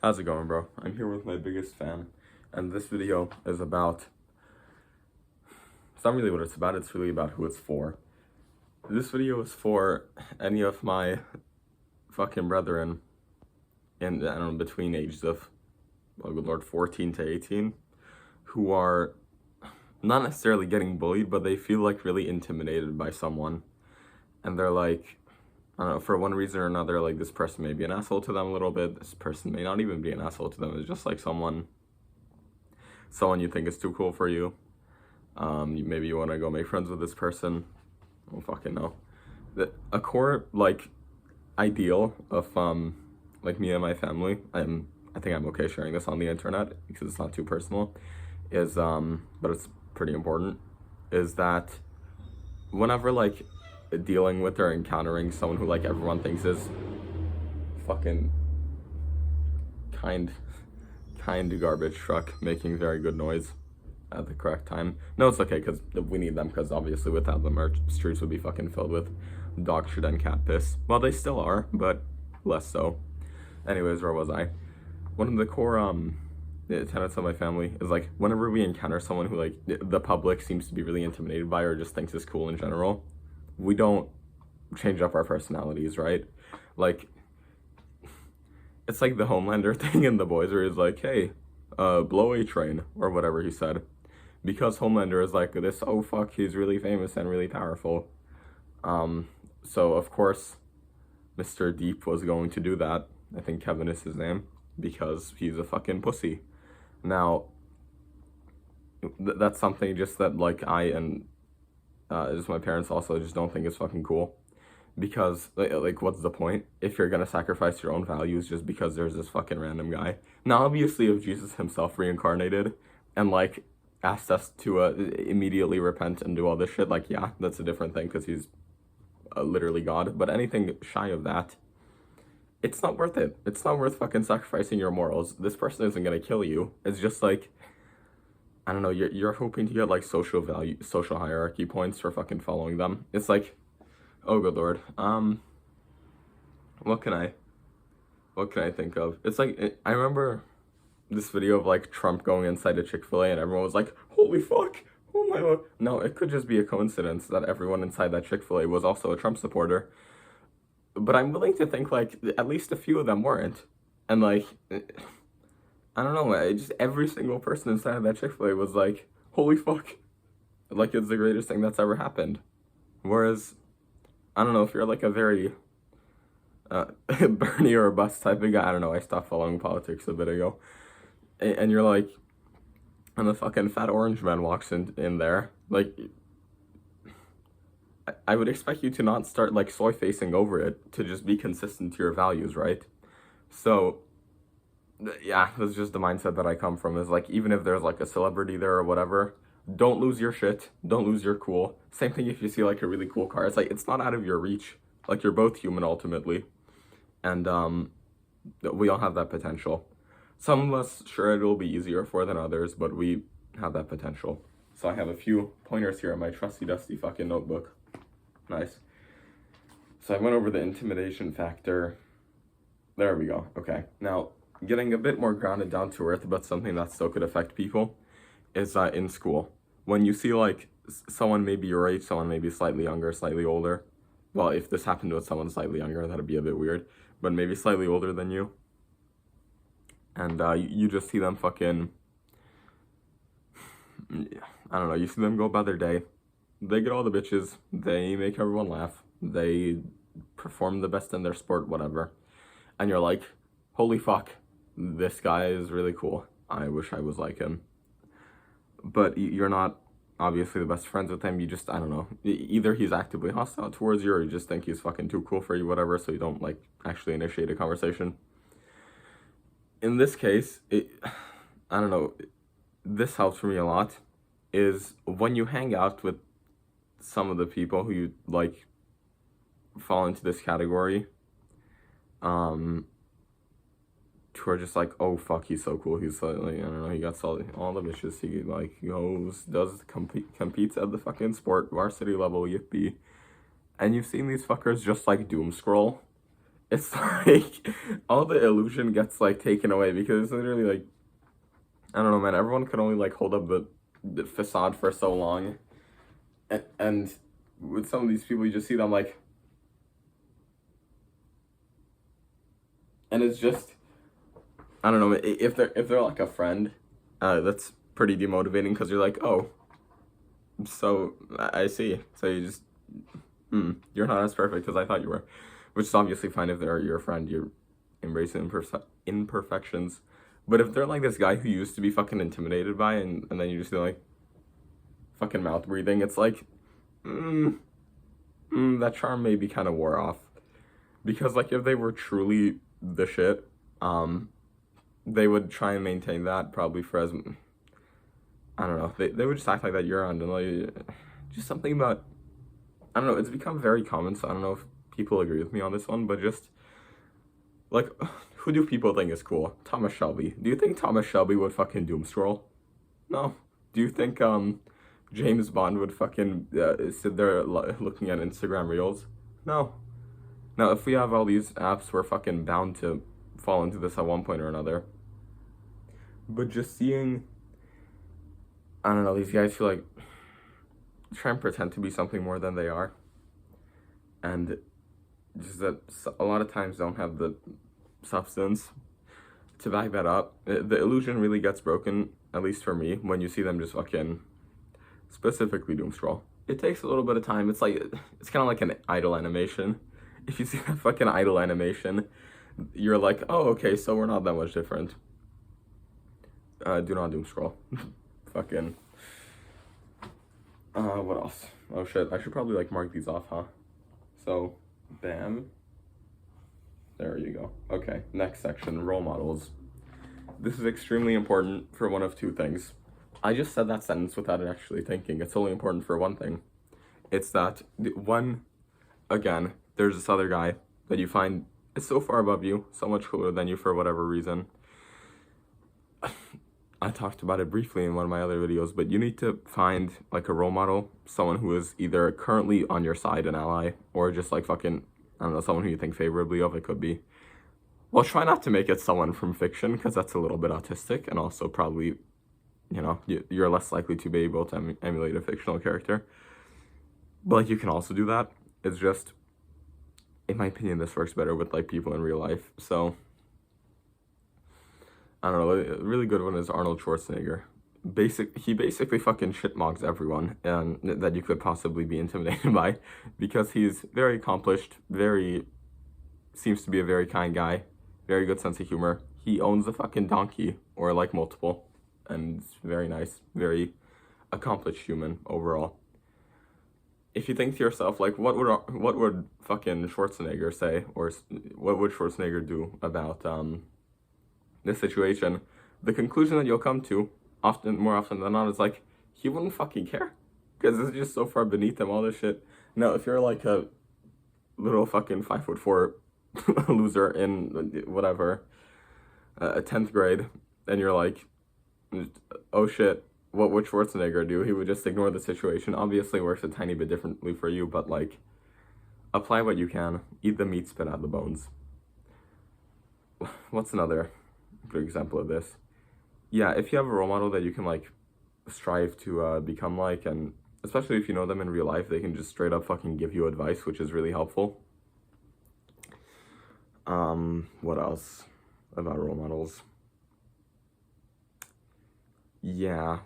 How's it going, bro? I'm here with my biggest fan, and this video is about. It's not really what it's about, it's really about who it's for. This video is for any of my fucking brethren in, I don't know, between ages of, oh good lord, 14 to 18, who are not necessarily getting bullied, but they feel like really intimidated by someone. And they're like, I don't know, for one reason or another, like this person may be an asshole to them a little bit, this person may not even be an asshole to them, it's just like someone you think is too cool for you. Maybe you want to go make friends with this person. I don't fucking know. A core like ideal of like me and my family. I think I'm okay sharing this on the internet because it's not too personal. Is but it's pretty important. Is that whenever like dealing with or encountering someone who like everyone thinks is fucking kind garbage truck making very good noise at the correct time. No, it's okay, because we need them, because obviously without them our streets would be fucking filled with dog shit and cat piss. Well, they still are, but less so. Anyways, where was I? One of the core tenets of my family is like whenever we encounter someone who like the public seems to be really intimidated by or just thinks is cool in general, we don't change up our personalities, right? Like it's like the Homelander thing in The Boys where he's like, hey, blow a train, or whatever he said. Because Homelander is like this, oh fuck, he's really famous and really powerful. So of course, Mr. Deep was going to do that. I think Kevin is his name, because he's a fucking pussy. Now, that's something just that like I and just my parents also just don't think is fucking cool. Because like what's the point if you're gonna sacrifice your own values just because there's this fucking random guy? Now obviously if Jesus himself reincarnated and like asked us to immediately repent and do all this shit, like yeah, that's a different thing because he's literally God. But anything shy of that, it's not worth it. It's not worth fucking sacrificing your morals. This person isn't gonna kill you. It's just like, I don't know, you're hoping to get like social hierarchy points for fucking following them. It's like, oh good lord. What can I think of? It's like I remember this video of like Trump going inside a Chick-fil-A and everyone was like, holy fuck, oh my lord. No, it could just be a coincidence that everyone inside that Chick-fil-A was also a Trump supporter. But I'm willing to think like at least a few of them weren't. And like, I don't know, just every single person inside of that Chick-fil-A was like, holy fuck. Like it's the greatest thing that's ever happened. Whereas, I don't know, if you're like a very Bernie or bust type of guy, I don't know, I stopped following politics a bit ago. And you're like, and the fucking fat orange man walks in there, like, I would expect you to not start like soy facing over it, to just be consistent to your values, right? So, yeah, that's just the mindset that I come from, is like, even if there's like a celebrity there or whatever, don't lose your shit, don't lose your cool. Same thing if you see like a really cool car, it's like, it's not out of your reach. Like, you're both human ultimately. And we all have that potential. Some of us, sure, it will be easier for than others, but we have that potential. So I have a few pointers here in my trusty dusty fucking notebook. Nice. So I went over the intimidation factor. There we go. Okay. Now, getting a bit more grounded down to earth, but something that still could affect people, is in school. When you see like someone maybe your age, someone maybe slightly younger, slightly older. Well, if this happened with someone slightly younger, that'd be a bit weird. But maybe slightly older than you. And you just see them fucking, I don't know, you see them go about their day. They get all the bitches. They make everyone laugh. They perform the best in their sport, whatever. And you're like, holy fuck, this guy is really cool. I wish I was like him. But you're not obviously the best friends with him. You just, I don't know, either he's actively hostile towards you or you just think he's fucking too cool for you, whatever, so you don't like actually initiate a conversation. In this case, I don't know, this helps for me a lot, is when you hang out with some of the people who you like fall into this category, who are just like, oh fuck, he's so cool, he's like, I don't know, he got all the bitches, he like competes at the fucking sport varsity level, yippee. And you've seen these fuckers just like doom scroll it's like all the illusion gets like taken away because it's literally like, I don't know, man. Everyone could only like hold up the facade for so long, and with some of these people, you just see them like, and it's just, I don't know, if they're like a friend, that's pretty demotivating because you're like, oh, so I see. So you just, you're not as perfect as I thought you were, which is obviously fine if they're your friend. You're embracing imperfections. But if they're like this guy who used to be fucking intimidated by, and then you just feel like fucking mouth breathing, it's like, that charm maybe kind of wore off. Because like if they were truly the shit, they would try and maintain that probably for as, I don't know, they would just act like that year round, and like, just something about, I don't know, it's become very common, so I don't know if people agree with me on this one, but just, like, who do people think is cool? Thomas Shelby. Do you think Thomas Shelby would fucking doom scroll? No. Do you think, James Bond would fucking sit there looking at Instagram Reels? No. Now, if we have all these apps, we're fucking bound to fall into this at one point or another. But just seeing, I don't know, these guys feel like try and pretend to be something more than they are, and just that a lot of times don't have the substance to back that up. The illusion really gets broken, at least for me, when you see them just fucking specifically doom scroll. It takes a little bit of time. It's like, it's kind of like an idle animation. If you see that fucking idle animation, you're like, oh, okay, so we're not that much different. Do not doom scroll. Fucking. What else? Oh shit, I should probably like mark these off, huh? So, bam. There you go. Okay, next section, role models. This is extremely important for one of two things. I just said that sentence without actually thinking. It's only important for one thing. It's that, one, again, there's this other guy that you find is so far above you, so much cooler than you for whatever reason. I talked about it briefly in one of my other videos, but you need to find like a role model, someone who is either currently on your side, an ally, or just like fucking, I don't know, someone who you think favorably of. It could be, well, try not to make it someone from fiction, because that's a little bit autistic, and also probably, you know, you're less likely to be able to emulate a fictional character. But like, you can also do that. It's just, in my opinion, this works better with like people in real life. So I don't know, a really good one is Arnold Schwarzenegger. He basically fucking shitmogs everyone and that you could possibly be intimidated by, because he's very accomplished, seems to be a very kind guy, very good sense of humor. He owns a fucking donkey, or like multiple, and it's very nice, very accomplished human overall. If you think to yourself, like, what would fucking Schwarzenegger say, or what would Schwarzenegger do about this situation, the conclusion that you'll come to, more often than not, is like, he wouldn't fucking care, because it's just so far beneath him, all this shit. Now, if you're like a little fucking 5'4" loser in whatever, 10th grade, and you're like, oh shit, what would Schwarzenegger do? He would just ignore the situation. Obviously works a tiny bit differently for you, but like, apply what you can, eat the meat, spit out the bones. What's another good example of this? Yeah, if you have a role model that you can like strive to become like, and especially if you know them in real life, they can just straight up fucking give you advice, which is really helpful. What else about role models? Yeah,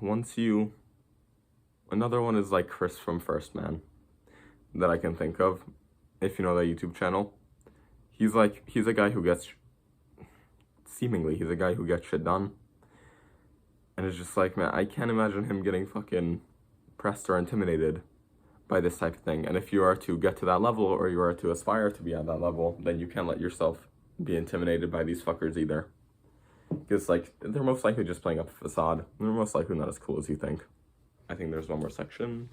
another one is like Chris from First Man that I can think of, if you know that YouTube channel. He's a guy who gets, seemingly, he's a guy who gets shit done. And it's just like, man, I can't imagine him getting fucking pressed or intimidated by this type of thing. And if you are to get to that level, or you are to aspire to be at that level, then you can't let yourself be intimidated by these fuckers either. Because, like, they're most likely just playing up a facade. They're most likely not as cool as you think. I think there's one more section.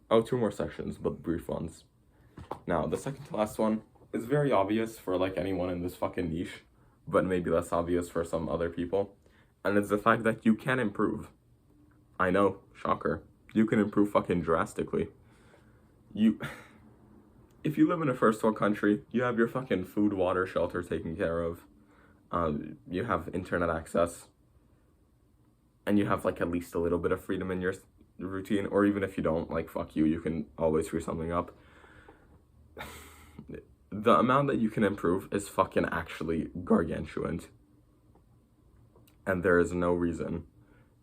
Oh, two more sections, but brief ones. Now, the second to last one is very obvious for, like, anyone in this fucking niche, but maybe less obvious for some other people. And it's the fact that you can improve. I know, shocker. You can improve fucking drastically. if you live in a first world country, you have your fucking food, water, shelter taken care of. You have internet access. And you have, like, at least a little bit of freedom in your routine. Or even if you don't, like, fuck you, you can always screw something up. The amount that you can improve is fucking actually gargantuan. And there is no reason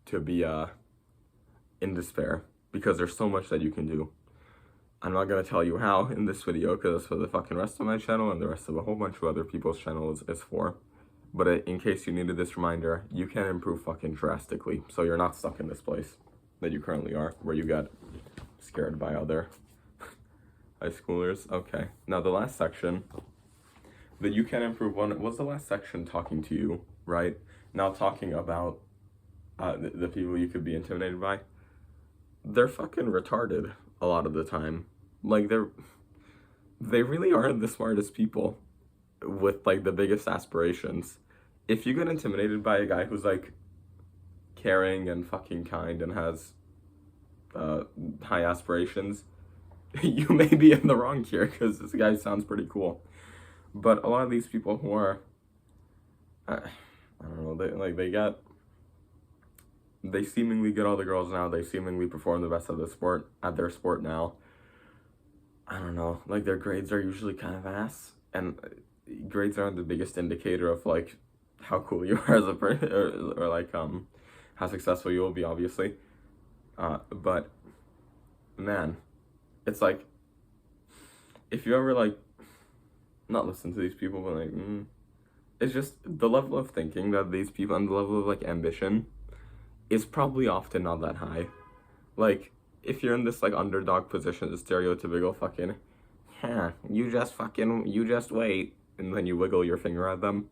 to be, in despair. Because there's so much that you can do. I'm not gonna tell you how in this video, because that's for the fucking rest of my channel and the rest of a whole bunch of other people's channels is for. But in case you needed this reminder, you can improve fucking drastically. So you're not stuck in this place that you currently are, where you get scared by other high schoolers. Okay, now the last section that you can improve one was the last section talking to you, right? Now talking about the people you could be intimidated by. They're fucking retarded a lot of the time. Like, they really aren't the smartest people with, like, the biggest aspirations. If you get intimidated by a guy who's, like, caring and fucking kind and has high aspirations, you may be in the wrong here, because this guy sounds pretty cool. But a lot of these people who are, I don't know, they seemingly get all the girls now, they seemingly perform the best at their sport now. I don't know, like, their grades are usually kind of ass, and grades aren't the biggest indicator of, like, how cool you are as a person, or like, how successful you will be, obviously. But, man, it's like, if you ever, like, not listen to these people, but, like, it's just the level of thinking that these people, and the level of, like, ambition is probably often not that high. Like, if you're in this, like, underdog position, the stereotypical fucking, you just wait, and then you wiggle your finger at them.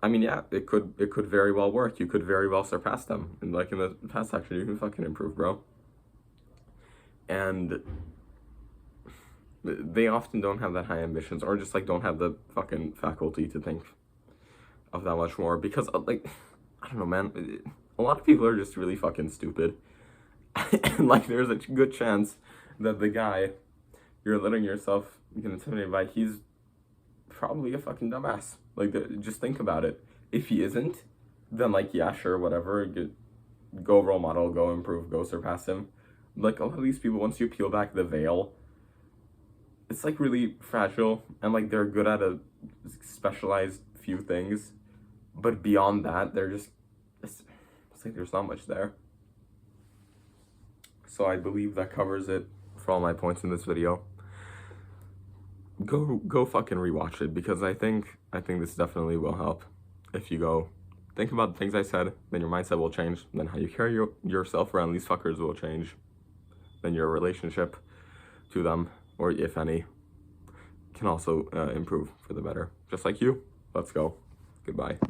I mean, yeah, it could very well work. You could very well surpass them. And, like, in the past section, you can fucking improve, bro. And they often don't have that high ambitions, or just, like, don't have the fucking faculty to think of that much more, because, like, I don't know, man, a lot of people are just really fucking stupid. And, like, there's a good chance that the guy you're letting yourself get intimidated by, he's probably a fucking dumbass. Like, just think about it. If he isn't, then, like, yeah, sure, whatever, go role model, go improve, go surpass him. Like, a lot of these people, once you peel back the veil, it's, like, really fragile, and, like, they're good at a specialized few things, but beyond that, they're just, it's like there's not much there. So I believe that covers it for all my points in this video. Go fucking rewatch it, because I think this definitely will help. If you go think about the things I said, then your mindset will change, then how you carry yourself around these fuckers will change, then your relationship to them, or if any, can also improve for the better. Just like you. Let's go. Goodbye.